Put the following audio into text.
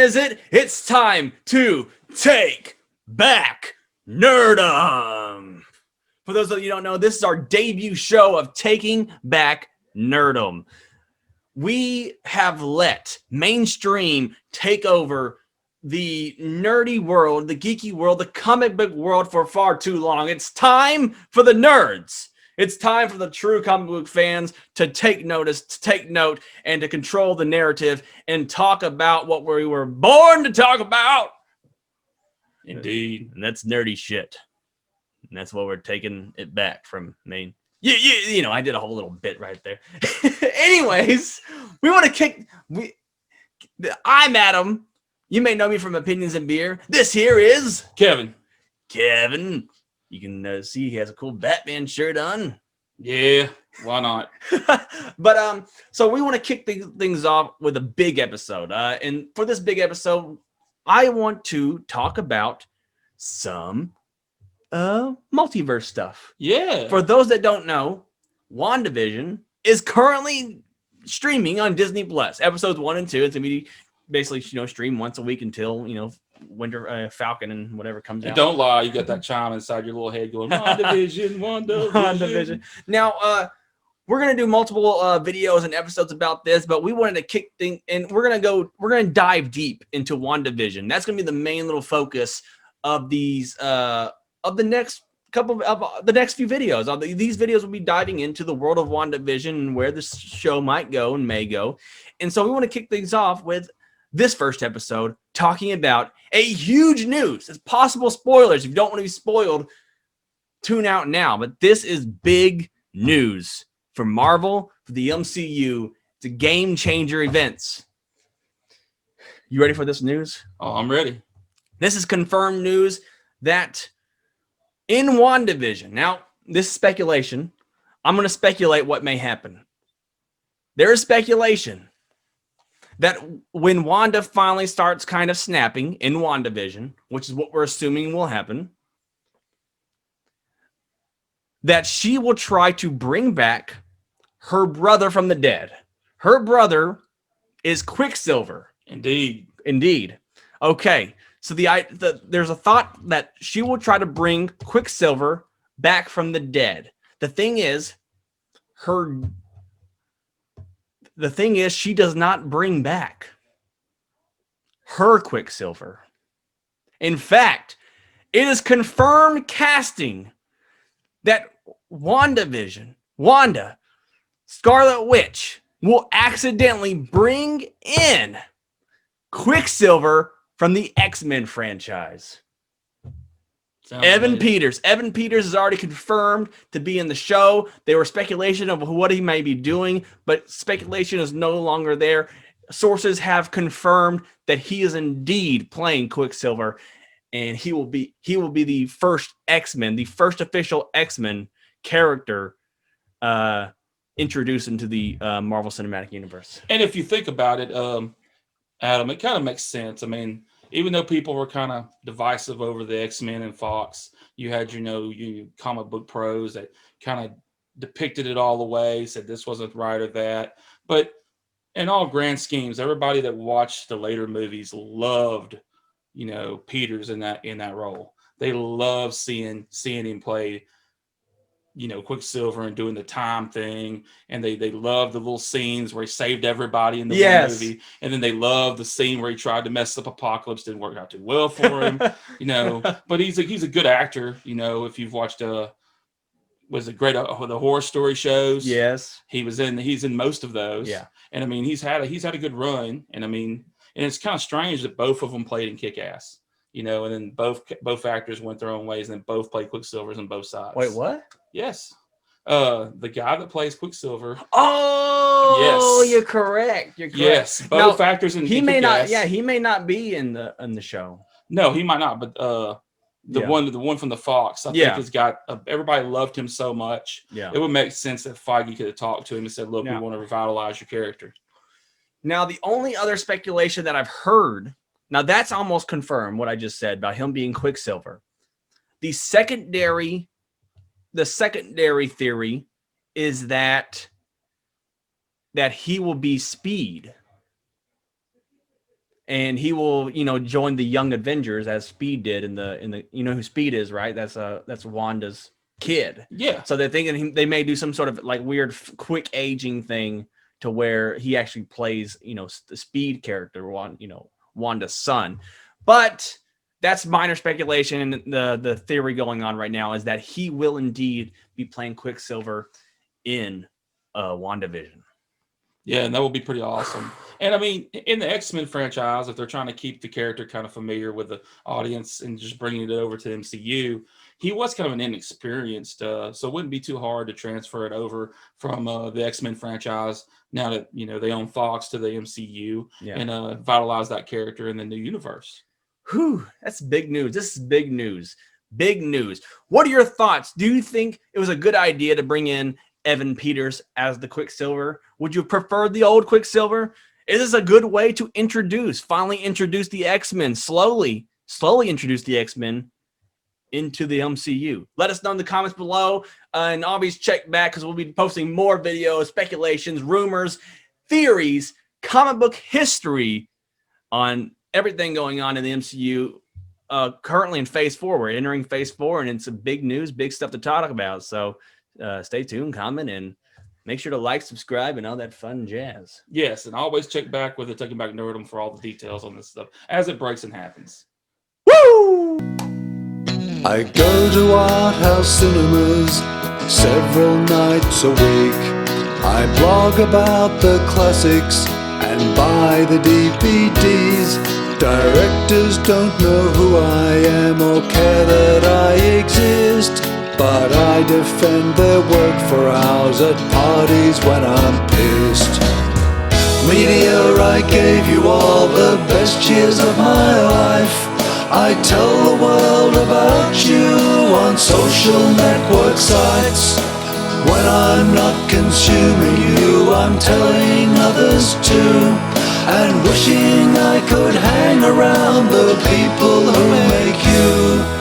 is it? It's time to take back Nerdom. For those of you who don't know, this is our debut show of Taking Back Nerdom. We have let mainstream take over the nerdy world, the geeky world, the comic book world for far too long. It's time for the nerds. It's time for the true comic book fans to take notice, to take note, and to control the narrative and talk about what we were born to talk about. Indeed. And that's nerdy shit. And that's what we're taking it back from Maine. You know, I did a whole little bit right there. Anyways, we want to kick... I'm Adam. You may know me from Opinions and Beer. This here is... Kevin. You can see he has a cool Batman shirt on. Yeah, why not? But so we want to kick things off with a big episode. And for this big episode, I want to talk about some multiverse stuff. Yeah. For those that don't know, WandaVision is currently streaming on Disney Plus. Episodes 1 and 2. It's gonna be basically, stream once a week until, Winter Falcon and whatever comes out. Don't lie, you got that chime inside your little head going, WandaVision. Now, we're gonna do multiple videos and episodes about this, but we wanted to kick things, and we're gonna dive deep into WandaVision. That's gonna be the main little focus of these of the next couple of the next few videos. These videos will be diving into the world of WandaVision and where the show might go and may go. And so we want to kick things off with this first episode talking about a huge news. It's possible spoilers. If you don't want to be spoiled, tune out now. But this is big news for Marvel, for the MCU. It's a game changer events. You ready for this news? Oh, I'm ready. This is confirmed news that in WandaVision, now this is speculation. I'm going to speculate what may happen. There is speculation that when Wanda finally starts kind of snapping in WandaVision, which is what we're assuming will happen, that she will try to bring back her brother from the dead. Her brother is Quicksilver. Indeed. Okay, so there's a thought that she will try to bring Quicksilver back from the dead. The thing is, she does not bring back her Quicksilver. In fact, it is confirmed casting that Wanda, Scarlet Witch, will accidentally bring in Quicksilver from the X-Men franchise. Evan Peters is already confirmed to be in the show. There were speculation of what he may be doing, but speculation is no longer there. Sources have confirmed that he is indeed playing Quicksilver, and he will be the first X-Men, the first official X-Men character introduced into the Marvel Cinematic Universe. And if you think about it, Adam, it kind of makes sense. I mean, even though people were kind of divisive over the X-Men and Fox, you had, you comic book pros that kind of depicted it all the way, said this wasn't right or that. But in all grand schemes, everybody that watched the later movies loved, Peters in that role. They loved seeing him play, Quicksilver and doing the time thing, and they loved the little scenes where he saved everybody in the movie, and then they loved the scene where he tried to mess up Apocalypse. Didn't work out too well for him, But he's a good actor, if you've watched was it great the horror story shows? Yes, he's in most of those. Yeah, and I mean he's had a good run, and I mean, and it's kind of strange that both of them played in Kick-Ass. And then both actors went their own ways, and then both played Quicksilvers on both sides. Wait, what? Yes. The guy that plays Quicksilver. Oh, yes. You're correct. Yes, both actors in he may not. Yeah, he may not be in the show. No, he might not. But the one from the Fox, I think has got everybody loved him so much. Yeah, it would make sense that Feige could have talked to him and said, "Look, we want to revitalize your character." Now, the only other speculation that I've heard. Now, that's almost confirmed, what I just said about him being Quicksilver. The secondary theory is that he will be Speed. and he will, join the Young Avengers as Speed did in the who Speed is, right? That's Wanda's kid. Yeah. So they're thinking they may do some sort of like weird quick aging thing to where he actually plays, the Speed character, Wanda's son. But that's minor speculation. And the theory going on right now is that he will indeed be playing Quicksilver in WandaVision. Yeah, and that would be pretty awesome. And I mean, in the X-Men franchise, if they're trying to keep the character kind of familiar with the audience and just bringing it over to MCU, he was kind of an inexperienced, so it wouldn't be too hard to transfer it over from the X-Men franchise now that they own Fox to the MCU and vitalize that character in the new universe. Whew, that's big news. This is big news. Big news. What are your thoughts? Do you think it was a good idea to bring in Evan Peters as the Quicksilver? Would you prefer the old Quicksilver? Is this a good way to finally introduce the X-Men, slowly introduce the X-Men into the MCU? Let us know in the comments below, and always check back because we'll be posting more videos, speculations, rumors, theories, comic book history on everything going on in the MCU. Currently in Phase 4, we're entering Phase 4, and it's some big news, big stuff to talk about. So stay tuned, comment, and make sure to like, subscribe, and all that fun jazz. Yes, and always check back with the Take Back Nerdom for all the details on this stuff as it breaks and happens. Woo! I go to art house cinemas several nights a week. I blog about the classics and buy the DVDs. Directors don't know who I am or care that I exist, but I defend their work for hours at parties when I'm pissed. Media, I gave you all the best years of my life. I tell the world about you on social network sites. When I'm not consuming you, I'm telling others too, and wishing I could hang around the people who make you.